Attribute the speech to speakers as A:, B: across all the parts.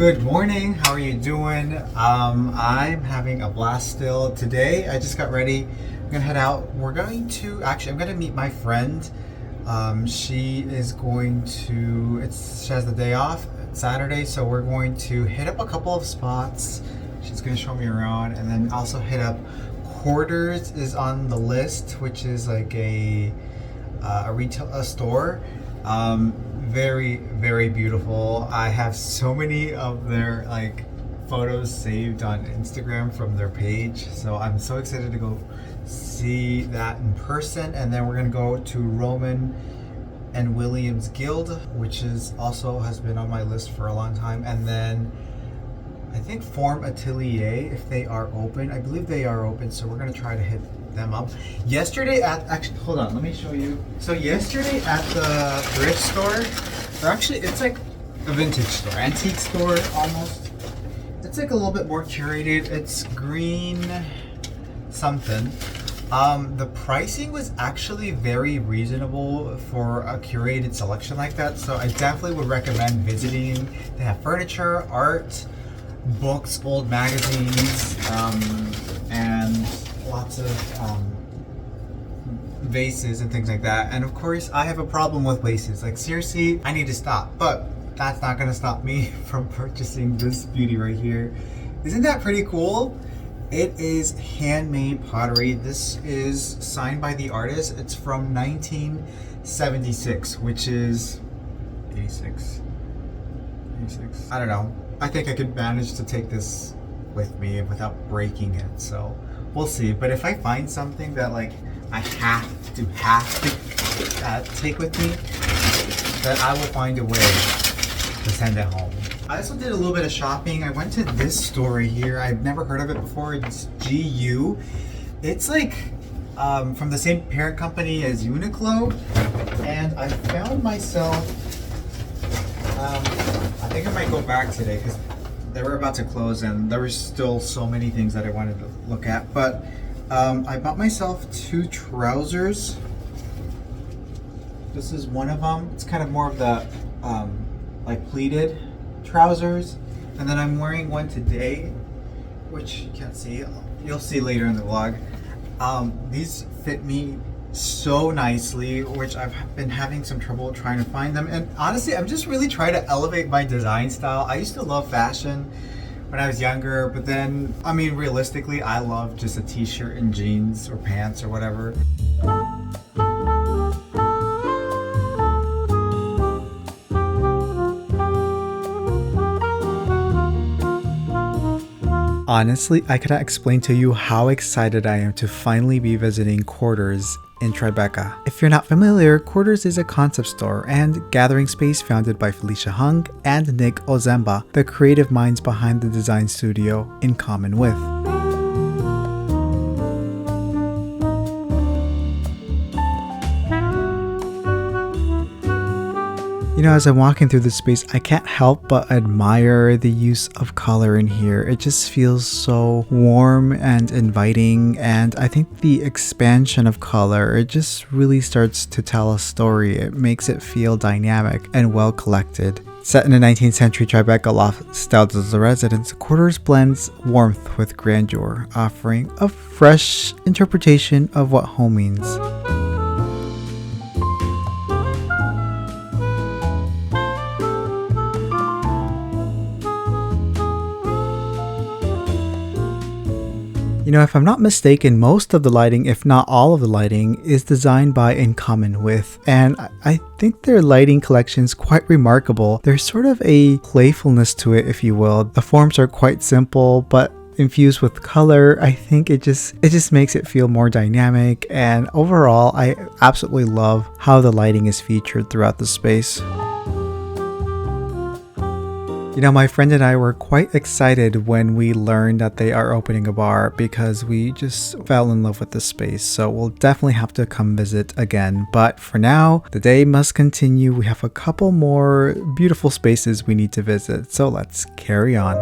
A: Good morning. How are you doing? I'm having a blast still. Today, I just got ready. I'm gonna head out. I'm gonna meet my friend. She is going to. She has the day off, Saturday, so we're going to hit up a couple of spots. She's gonna show me around, and then also hit up Quarters is on the list, which is like a store. Very, very beautiful. I have so many of their photos saved on Instagram from their page, so I'm so excited to go see that in person. And then we're gonna go to Roman and Williams Guild, which is also has been on my list for a long time. And then I think Form Atelier, if they are open. I believe they are open, so we're gonna try to hit them up. Hold on, let me show you. So yesterday at the thrift store, or actually it's like a vintage store, antique store almost. It's like a little bit more curated. It's green something. The pricing was actually very reasonable for a curated selection like that, so I definitely would recommend visiting. They have furniture, art, books, old magazines, and lots of vases and things like that. And of course, I have a problem with vases. Like seriously, I need to stop. But that's not gonna stop me from purchasing this beauty right here. Isn't that pretty cool? It is handmade pottery. This is signed by the artist. It's from 1976, which is 86. I don't know. I think I could manage to take this with me without breaking it. So we'll see. But if I find something that I have to take with me, then I will find a way to send it home. I also did a little bit of shopping. I went to this store here. I've never heard of it before. It's GU. It's from the same parent company as Uniqlo. And I found myself, I think I might go back today because they were about to close and there were still so many things that I wanted to look at. But I bought myself 2 trousers. This is one of them. It's kind of more of the pleated trousers. And then I'm wearing one today, which you can't see. You'll see later in the vlog. These fit me so nicely, which I've been having some trouble trying to find them. And honestly, I'm just really trying to elevate my design style. I used to love fashion when I was younger, but then, I mean, realistically, I love just a t-shirt and jeans or pants or whatever. Honestly, I cannot explain to you how excited I am to finally be visiting Quarters in Tribeca. If you're not familiar, Quarters is a concept store and gathering space founded by Felicia Hung and Nick Ozemba, the creative minds behind the design studio In Common With. You know, as I'm walking through this space, I can't help but admire the use of color in here. It just feels so warm and inviting, and I think the expansion of color, it just really starts to tell a story. It makes it feel dynamic and well collected. Set in a 19th century Tribeca loft styled as a residence, Quarters blends warmth with grandeur, offering a fresh interpretation of what home means. You know, if I'm not mistaken, most of the lighting, if not all of the lighting, is designed by In Common With, and I think their lighting collection is quite remarkable. There's sort of a playfulness to it, if you will. The forms are quite simple, but infused with color, I think it just makes it feel more dynamic, and overall, I absolutely love how the lighting is featured throughout the space. You know, my friend and I were quite excited when we learned that they are opening a bar because we just fell in love with this space. So we'll definitely have to come visit again. But for now, the day must continue. We have a couple more beautiful spaces we need to visit. So let's carry on.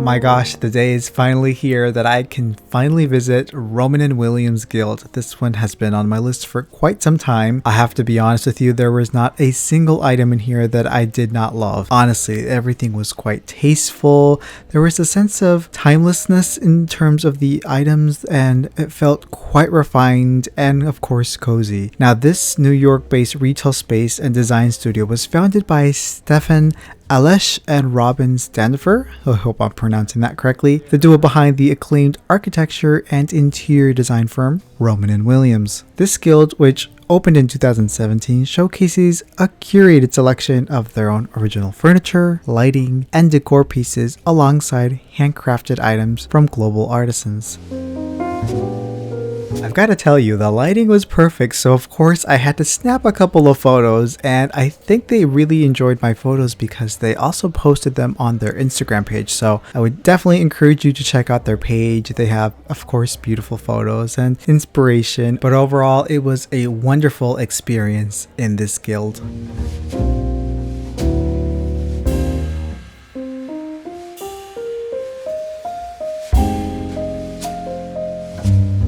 A: My gosh, the day is finally here that I can finally visit Roman & Williams Guild. This one has been on my list for quite some time. I have to be honest with you, there was not a single item in here that I did not love. Honestly, everything was quite tasteful. There was a sense of timelessness in terms of the items, and it felt quite refined and of course cozy. Now, this New York-based retail space and design studio was founded by Stefan Alesh and Robin Standifer, I hope I'm pronouncing that correctly, the duo behind the acclaimed architecture and interior design firm, Roman & Williams. This guild, which opened in 2017, showcases a curated selection of their own original furniture, lighting, and decor pieces alongside handcrafted items from global artisans. I've got to tell you, the lighting was perfect, so of course I had to snap a couple of photos, and I think they really enjoyed my photos because they also posted them on their Instagram page. So I would definitely encourage you to check out their page. They have, of course, beautiful photos and inspiration, but overall it was a wonderful experience in this guild.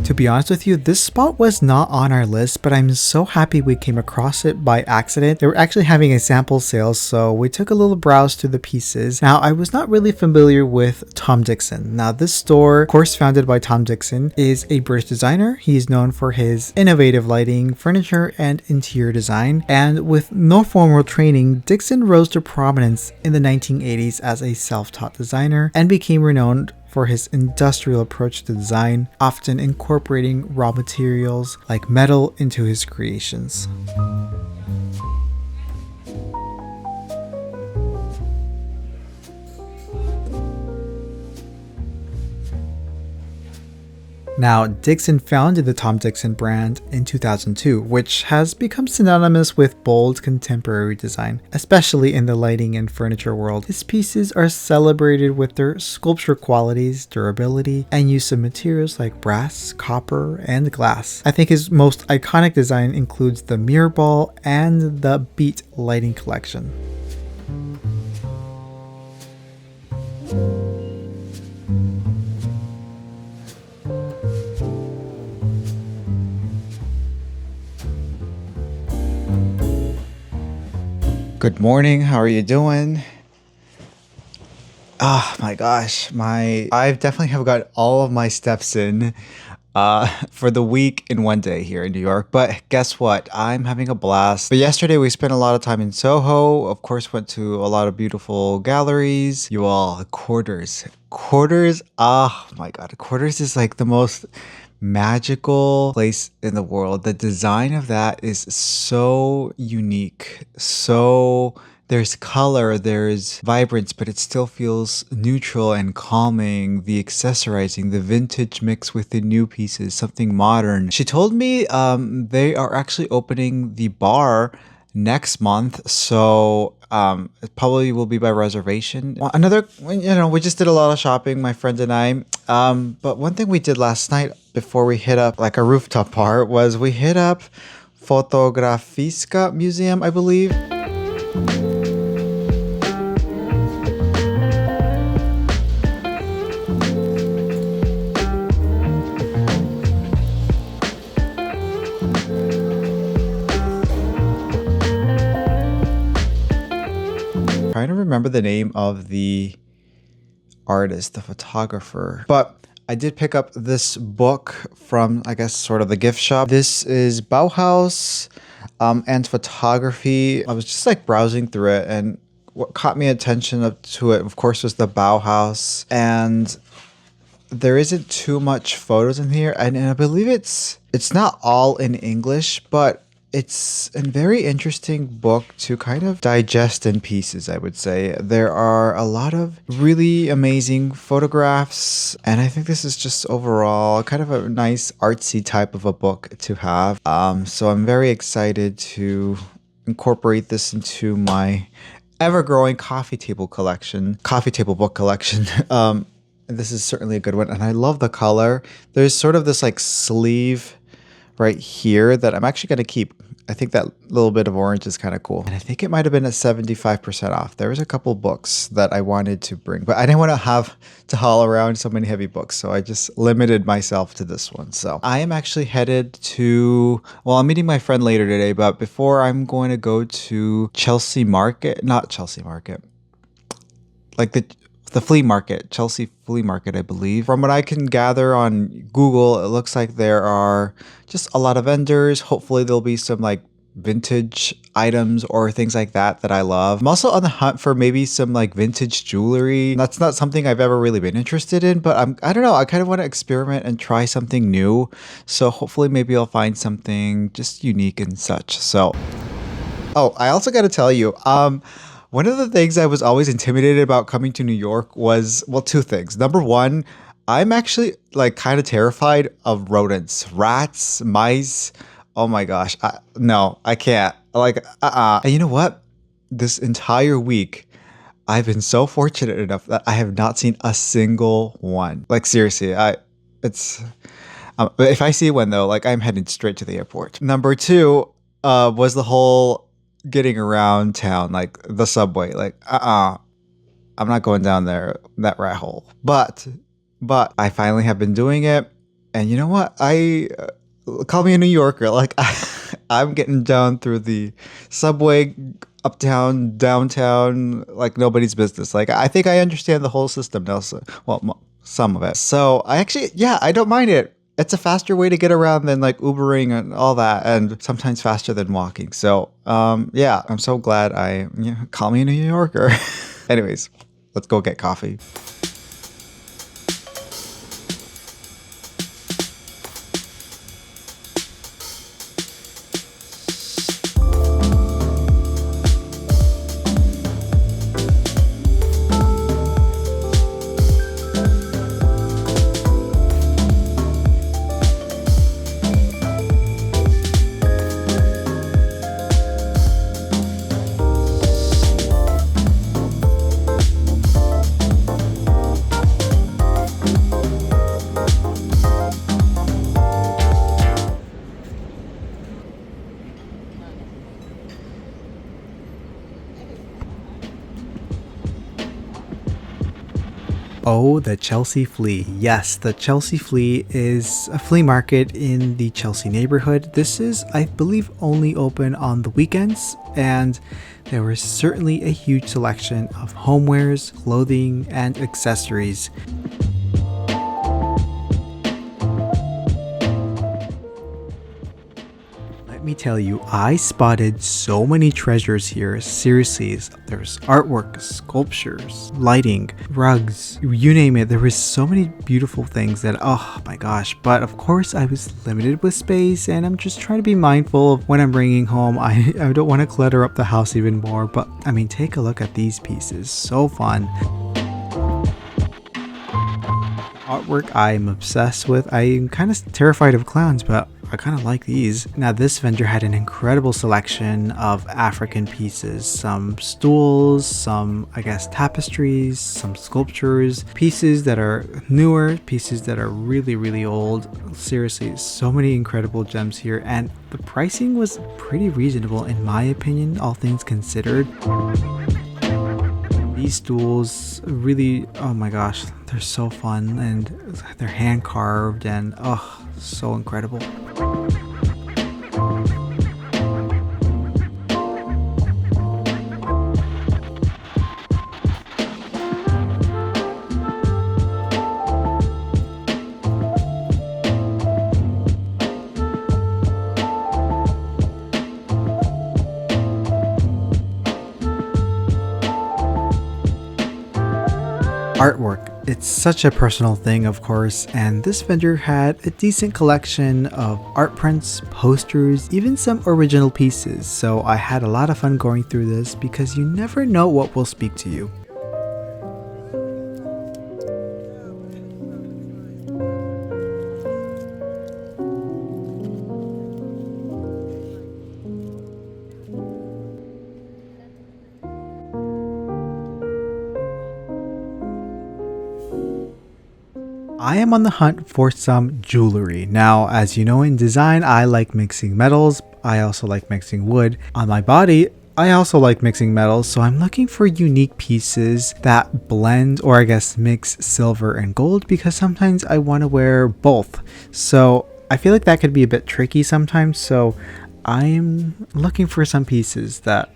A: To be honest with you, this spot was not on our list, but I'm so happy we came across it by accident. They were actually having a sample sale, so we took a little browse to the pieces. Now, I was not really familiar with Tom Dixon. Now, this store, of course founded by Tom Dixon, is a British designer. He is known for his innovative lighting, furniture, and interior design. And with no formal training, Dixon rose to prominence in the 1980s as a self-taught designer and became renowned for his industrial approach to design, often incorporating raw materials like metal into his creations. Now, Dixon founded the Tom Dixon brand in 2002, which has become synonymous with bold contemporary design, especially in the lighting and furniture world. His pieces are celebrated with their sculpture qualities, durability, and use of materials like brass, copper, and glass. I think his most iconic design includes the mirror ball and the beat lighting collection. Good morning, how are you doing? Oh my gosh, I definitely have got all of my steps in for the week in one day here in New York. But guess what? I'm having a blast. But yesterday we spent a lot of time in Soho. Of course, went to a lot of beautiful galleries. You all, Quarters. Quarters, oh my God. Quarters is like the most magical place in the world. The design of that is so unique. So there's color, there's vibrance, but it still feels neutral and calming. The accessorizing, the vintage mix with the new pieces, something modern. She told me they are actually opening the bar next month, so it probably will be by reservation. Another, we just did a lot of shopping, my friend and I. But one thing we did last night before we hit up like a rooftop bar was we hit up Fotografiska Museum, I believe. Trying to remember the name of the artist, the photographer, but I did pick up this book from, I guess, sort of the gift shop. This is Bauhaus and photography. I was just like browsing through it, and what caught me attention to it, of course, was the Bauhaus, and there isn't too much photos in here, and I believe it's not all in English, but it's a very interesting book to kind of digest in pieces, I would say. There are a lot of really amazing photographs, and I think this is just overall kind of a nice artsy type of a book to have. So I'm very excited to incorporate this into my ever-growing coffee table book collection. This is certainly a good one, and I love the color. There's sort of this like sleeve right here that I'm actually going to keep. I think that little bit of orange is kind of cool. And I think it might have been at 75% off. There was a couple books that I wanted to bring, but I didn't want to have to haul around so many heavy books. So I just limited myself to this one. So I am actually headed to, well, I'm meeting my friend later today, but before I'm going to go to Chelsea Market, not Chelsea Market, like the flea market, Chelsea Flea Market, I believe. From what I can gather on Google, it looks like there are just a lot of vendors. Hopefully there'll be some like vintage items or things like that that I love. I'm also on the hunt for maybe some like vintage jewelry. That's not something I've ever really been interested in, but I don't know, I kind of want to experiment and try something new. So hopefully maybe I'll find something just unique and such. So, oh, I also got to tell you, one of the things I was always intimidated about coming to New York was, well, two things. Number one, I'm actually like kind of terrified of rodents, rats, mice. Oh my gosh. No, I can't. Like, And you know what? This entire week, I've been so fortunate enough that I have not seen a single one. Like seriously, it's, if I see one though, like I'm heading straight to the airport. Number two, was the whole getting around town, like the subway, like I'm not going down there, that rat hole. But I finally have been doing it, and you know what? I call me a New Yorker. Like I'm getting down through the subway, uptown, downtown, like nobody's business. Like I think I understand the whole system now. So, well, some of it. So I actually, yeah, I don't mind it. It's a faster way to get around than like Ubering and all that, and sometimes faster than walking. So, yeah, I'm so glad call me a New Yorker. Anyways, let's go get coffee. Oh, the Chelsea Flea. Yes, the Chelsea Flea is a flea market in the Chelsea neighborhood. This is, I believe, only open on the weekends, and there was certainly a huge selection of homewares, clothing, and accessories. Let me tell you, I spotted so many treasures here. Seriously, there's artwork, sculptures, lighting, rugs, you name it. There was so many beautiful things that, oh my gosh. But of course, I was limited with space, and I'm just trying to be mindful of when I'm bringing home. I don't want to clutter up the house even more. But I mean, take a look at these pieces. So fun. Artwork I'm obsessed with. I'm kind of terrified of clowns, but I kind of like these. Now this vendor had an incredible selection of African pieces, some stools, some I guess tapestries, some sculptures, pieces that are newer, pieces that are really old. Seriously, so many incredible gems here, and the pricing was pretty reasonable in my opinion, all things considered. These stools really, oh my gosh, they're so fun, and they're hand carved, and oh, so incredible. Artwork. It's such a personal thing, of course, and this vendor had a decent collection of art prints, posters, even some original pieces, so I had a lot of fun going through this because you never know what will speak to you. I am on the hunt for some jewelry. Now, as you know, in design, I like mixing metals. I also like mixing wood. On my body, I also like mixing metals, so I'm looking for unique pieces that blend, or I guess mix silver and gold, because sometimes I want to wear both. So I feel like that could be a bit tricky sometimes, so I'm looking for some pieces that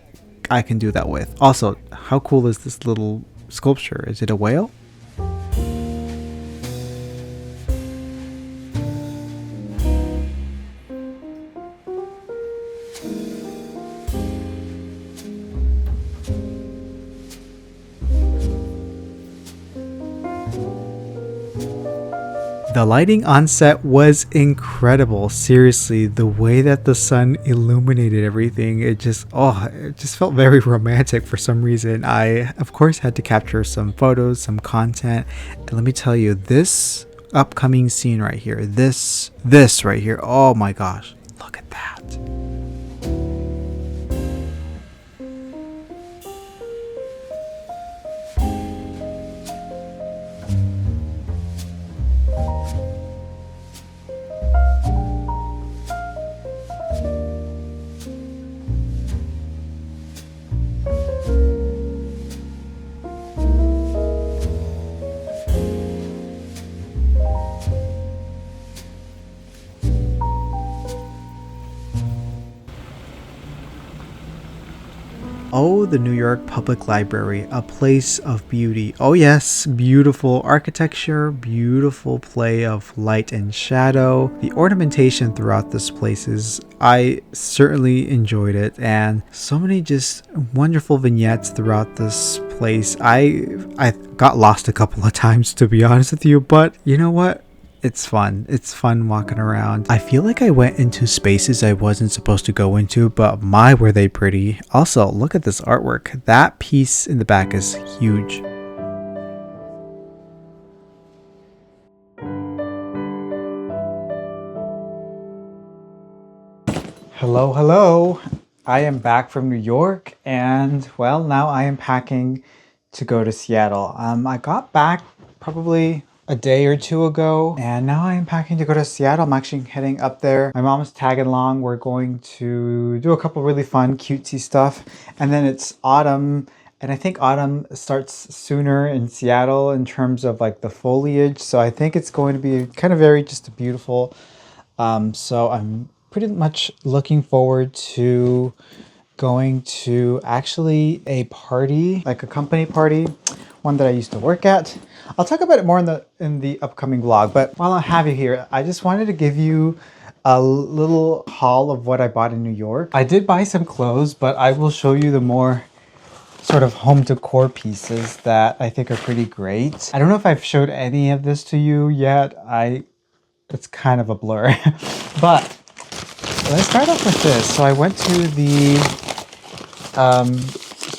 A: I can do that with. Also, how cool is this little sculpture? Is it a whale? The lighting on set was incredible. Seriously, the way that the sun illuminated everything, it just felt very romantic for some reason. I, of course, had to capture some photos, some content. And let me tell you, this upcoming scene right here, this right here, oh my gosh, look at that. Oh, the New York Public Library, a place of beauty. Oh yes, beautiful architecture, beautiful play of light and shadow. The ornamentation throughout this place I certainly enjoyed it, and so many just wonderful vignettes throughout this place. I got lost a couple of times, to be honest with you, but you know what? It's fun. It's fun walking around. I feel like I went into spaces I wasn't supposed to go into, but my, were they pretty. Also, look at this artwork. That piece in the back is huge. Hello, hello. I am back from New York, and well, now I am packing to go to Seattle. I got back probably a day or two ago, and now I'm packing to go to Seattle. I'm actually heading up there. My mom's tagging along. We're going to do a couple really fun cutesy stuff, and then it's autumn, and I think autumn starts sooner in Seattle in terms of like the foliage, so I think it's going to be kind of very just beautiful. So I'm pretty much looking forward to going to actually a party, like a company party, one that I used to work at. I'll talk about it more in the upcoming vlog, but while I have you here, I just wanted to give you a little haul of what I bought in New York. I did buy some clothes, but I will show you the more sort of home decor pieces that I think are pretty great. I don't know if I've showed any of this to you yet. It's kind of a blur, but let's start off with this. So I went to the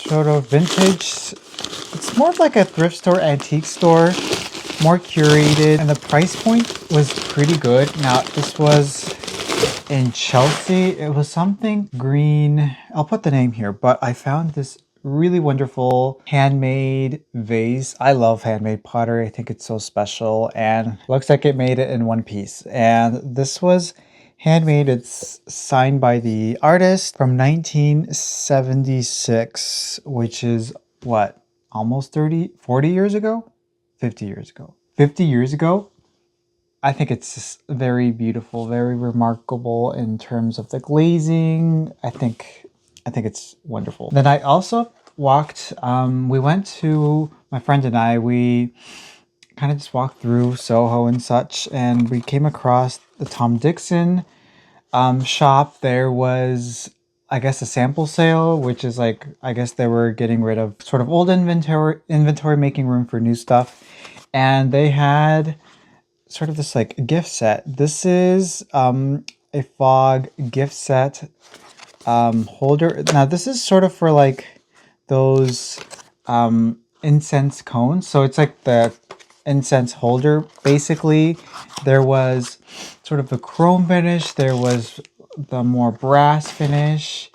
A: sort of vintage, it's more of like a thrift store, antique store, more curated, and the price point was pretty good. Now this was in Chelsea. It was something green. I'll put the name here, but I found this really wonderful handmade vase. I love handmade pottery. I think it's so special, and looks like it made it in one piece. And this was handmade. It's signed by the artist from 1976, which is what, almost 40 years ago? 50 years ago. 50 years ago. I think it's just very beautiful, very remarkable in terms of the glazing. I think it's wonderful. Then I also walked, we went to, my friend and I, we kind of just walked through Soho and such, and we came across the Tom Dixon shop. There was, I guess, a sample sale, which is like, I guess they were getting rid of sort of old inventory, making room for new stuff. And they had sort of this like gift set. This is a fog gift set holder. Now this is sort of for like those incense cones. So it's like the incense holder. Basically, there was sort of the chrome finish, there was the more brass finish,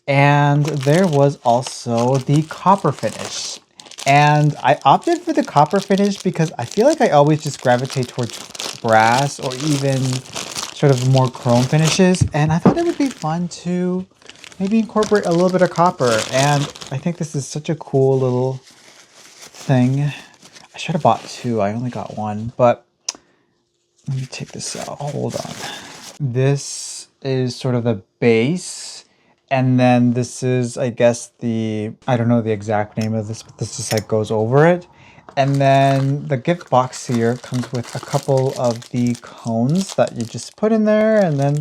A: and there was also the copper finish. And I opted for the copper finish because I feel like I always just gravitate towards brass or even sort of more chrome finishes, and I thought it would be fun to maybe incorporate a little bit of copper. And I think this is such a cool little thing. I should have bought two. I only got one, but let me take this out. Hold on. This is sort of the base, and then this is, I guess, I don't know the exact name of this, but this just like goes over it. And then the gift box here comes with a couple of the cones that you just put in there, and then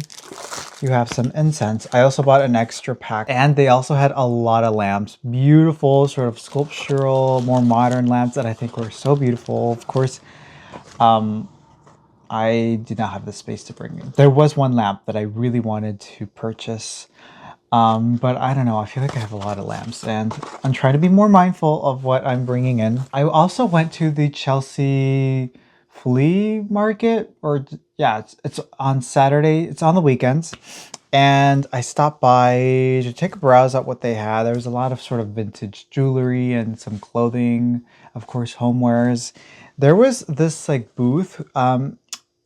A: you have some incense. I also bought an extra pack, and they also had a lot of lamps. Beautiful, sort of sculptural, more modern lamps that I think were so beautiful. Of course, I did not have the space to bring in. There was one lamp that I really wanted to purchase, but I don't know. I feel like I have a lot of lamps, and I'm trying to be more mindful of what I'm bringing in. I also went to the Chelsea Flea market, or yeah, it's on Saturday. It's on the weekends. And I stopped by to take a browse at what they had. There was a lot of sort of vintage jewelry and some clothing, of course, homewares. There was this like booth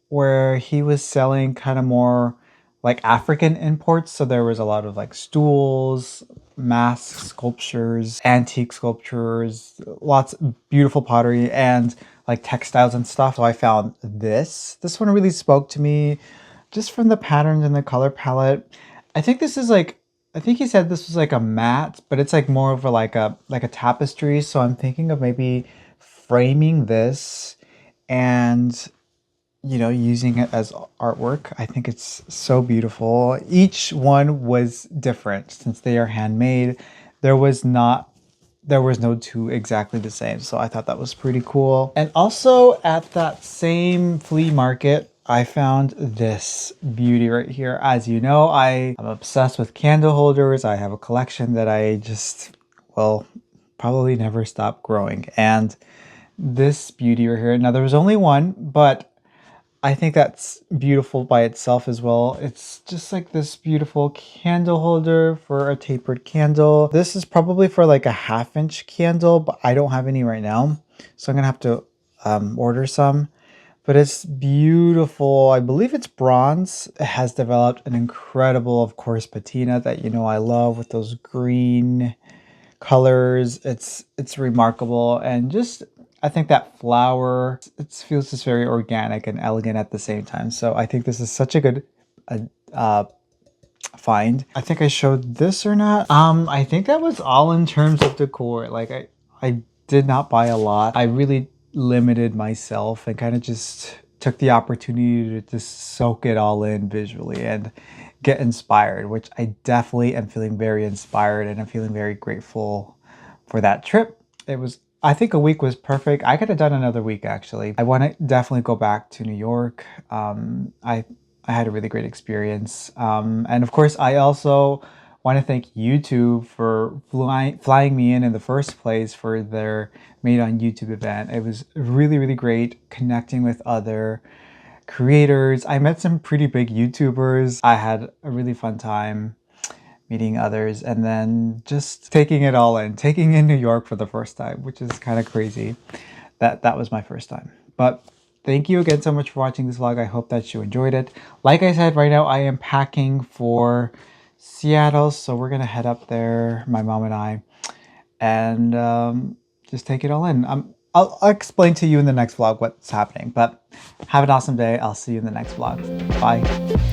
A: where he was selling kind of more like African imports. So there was a lot of like stools, masks, sculptures, antique sculptures, lots of beautiful pottery, and like textiles and stuff. So I found this. This one really spoke to me just from the patterns and the color palette. I think this is like, I think he said this was like a mat, but it's like more of a like a tapestry. So I'm thinking of maybe framing this and, you know, using it as artwork. I think it's so beautiful. Each one was different since they are handmade. There was no two exactly the same. So I thought that was pretty cool. And also at that same flea market, I found this beauty right here. As you know, I am obsessed with candle holders. I have a collection that I just, well, probably never stop growing. And this beauty right here, now there was only one, but I think that's beautiful by itself as well. It's just like this beautiful candle holder for a tapered candle. This is probably for like a 1/2-inch candle, but I don't have any right now. So I'm gonna have to order some. But it's beautiful. I believe it's bronze. It has developed an incredible, of course, patina that you know I love with those green colors. It's remarkable, and just I think that flower, it feels just very organic and elegant at the same time. So I think this is such a good find. I think I showed this or not. I think that was all in terms of decor. Like I did not buy a lot. I really limited myself and kind of just took the opportunity to just soak it all in visually and get inspired, which I definitely am feeling very inspired, and I'm feeling very grateful for that trip. I think a week was perfect. I could have done another week actually. I want to definitely go back to New York. I had a really great experience. And of course, I also want to thank YouTube for flying me in the first place for their Made on YouTube event. It was really, really great connecting with other creators. I met some pretty big YouTubers. I had a really fun time meeting others, and then just taking it all in, taking in New York for the first time, which is kind of crazy. That was my first time. But thank you again so much for watching this vlog. I hope that you enjoyed it. Like I said, right now I am packing for Seattle, so we're gonna head up there, my mom and I, and just take it all in. I'll explain to you in the next vlog what's happening, but have an awesome day. I'll see you in the next vlog. Bye.